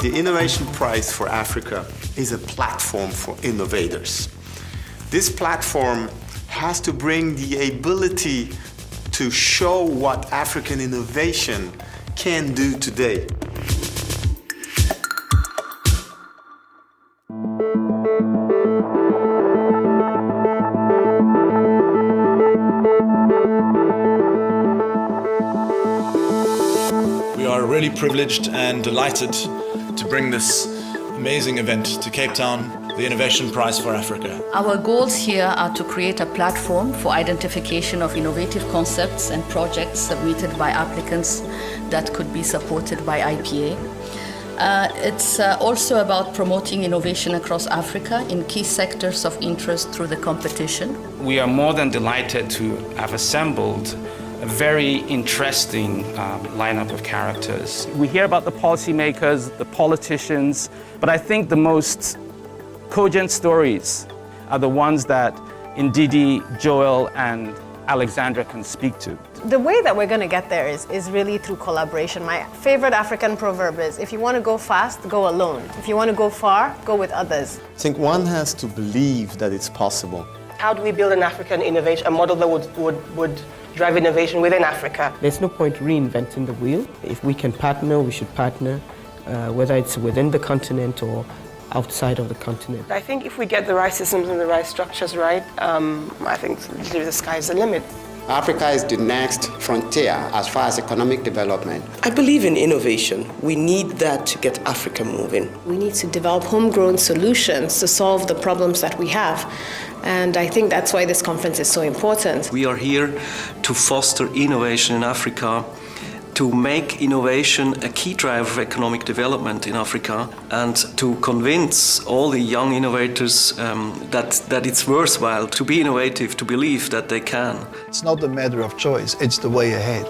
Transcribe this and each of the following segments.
The Innovation Prize for Africa is a platform for innovators. This platform has to bring the ability to show what African innovation can do today. We are really privileged and delighted to bring this amazing event to Cape Town, the Innovation Prize for Africa. Our goals here are to create a platform for identification of innovative concepts and projects submitted by applicants that could be supported by IPA. It's also about promoting innovation across Africa in key sectors of interest through the competition. We are more than delighted to have assembled a very interesting lineup of characters. We hear about the policymakers, the politicians, but I think the most cogent stories are the ones that Ndidi, Joel, and Alexandra can speak to. The way that we're going to get there is really through collaboration. My favorite African proverb is, if you want to go fast, go alone. If you want to go far, go with others. I think one has to believe that it's possible. How do we build an African innovation, a model that would drive innovation within Africa? There's no point reinventing the wheel. If we can partner, we should partner, whether it's within the continent or outside of the continent. I think if we get the right systems and the right structures right, I think the sky's the limit. Africa is the next frontier as far as economic development. I believe in innovation. We need that to get Africa moving. We need to develop homegrown solutions to solve the problems that we have. And I think that's why this conference is so important. We are here to foster innovation in Africa, to make innovation a key driver of economic development in Africa, and to convince all the young innovators that it's worthwhile to be innovative, to believe that they can. It's not a matter of choice, it's the way ahead.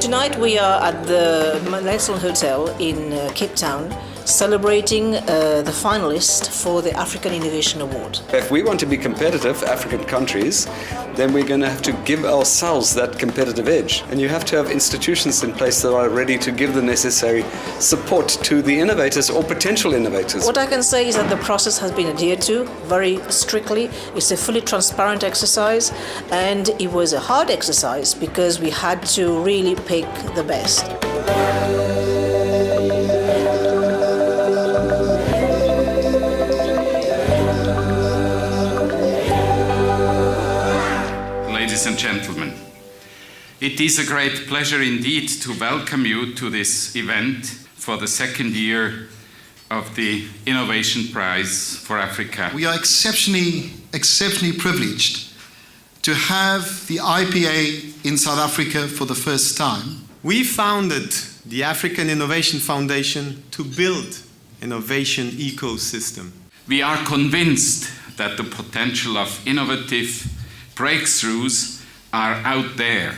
Tonight we are at the Nelson Hotel in Cape Town celebrating the finalists for the African Innovation Award. If we want to be competitive, African countries, then we're going to have to give ourselves that competitive edge. And you have to have institutions in place that are ready to give the necessary support to the innovators or potential innovators. What I can say is that the process has been adhered to very strictly. It's a fully transparent exercise, and it was a hard exercise because we had to really pick the best. Ladies and gentlemen, it is a great pleasure indeed to welcome you to this event for the second year of the Innovation Prize for Africa. We are exceptionally privileged to have the IPA in South Africa for the first time. We founded the African Innovation Foundation to build innovation ecosystem. We are convinced that the potential of innovative breakthroughs are out there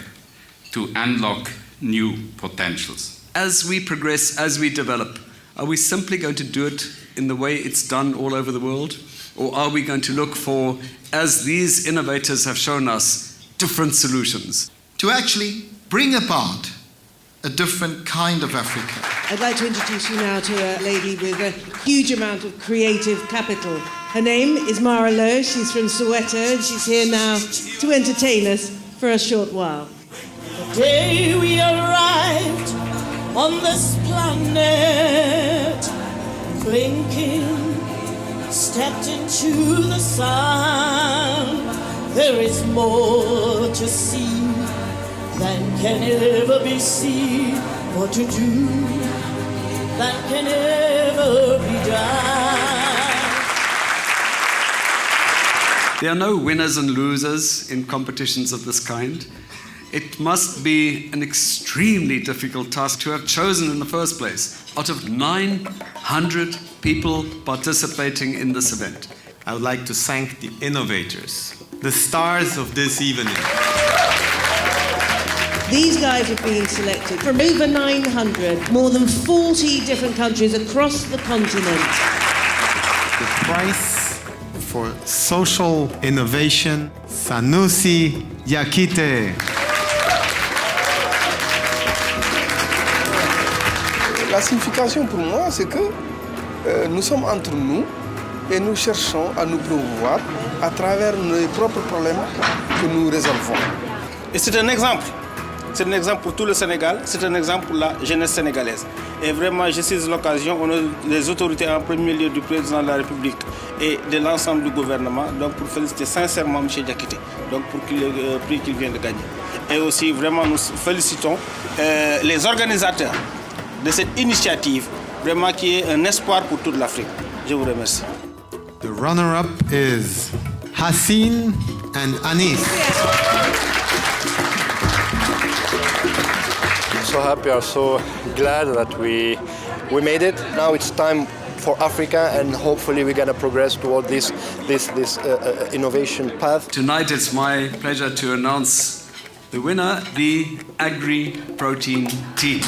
to unlock new potentials. As we progress, as we develop, are we simply going to do it in the way it's done all over the world? Or are we going to look for, as these innovators have shown us, different solutions? To actually bring about a different kind of Africa. I'd like to introduce you now to a lady with a huge amount of creative capital. Her name is Mara Lowe. She's from Soweto, and she's here now to entertain us for a short while. The day we arrived on this planet, blinking, stepped into the sun. There is more to see than can ever be seen, or to do than can ever be done. There are no winners and losers in competitions of this kind. It must be an extremely difficult task to have chosen in the first place out of 900 people participating in this event. I would like to thank the innovators the stars of this evening. These guys have been selected from over 900, more than 40 different countries across the continent. The prize for social innovation, Sanusi Yakite. La signification pour moi, c'est que nous sommes entre nous et nous cherchons à nous promouvoir à travers nos propres problèmes que nous résolvons. Et c'est un exemple. C'est un exemple pour tout le Sénégal, c'est un exemple pour la jeunesse sénégalaise. Et vraiment, je saisis l'occasion, on a les autorités en premier lieu du président de la République et de l'ensemble du gouvernement, donc pour féliciter sincèrement M. Diakité, donc pour le prix qu'il vient de gagner. Et aussi, vraiment, nous félicitons les organisateurs de cette initiative, vraiment qui est un espoir pour toute l'Afrique. Je vous remercie. The runner-up is Hassin and Anis. So happy, I'm so glad that we made it. Now it's time for Africa, and hopefully we're going to progress toward this innovation path. Tonight it's my pleasure to announce the winner, the Agri-Protein team.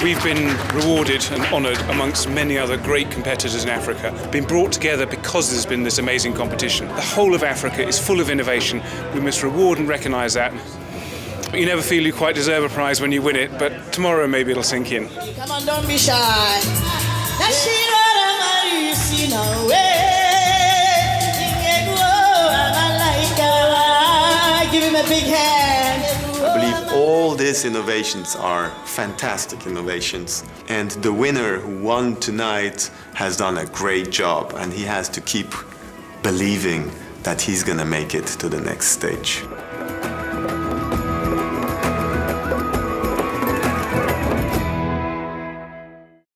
We've been rewarded and honoured amongst many other great competitors in Africa, been brought together because there's been this amazing competition. The whole of Africa is full of innovation. We must reward and recognise that. You never feel you quite deserve a prize when you win it, but tomorrow maybe it'll sink in. Come on, don't be shy. Give him a big hand. I believe all these innovations are fantastic innovations, and the winner who won tonight has done a great job, and he has to keep believing that he's gonna make it to the next stage.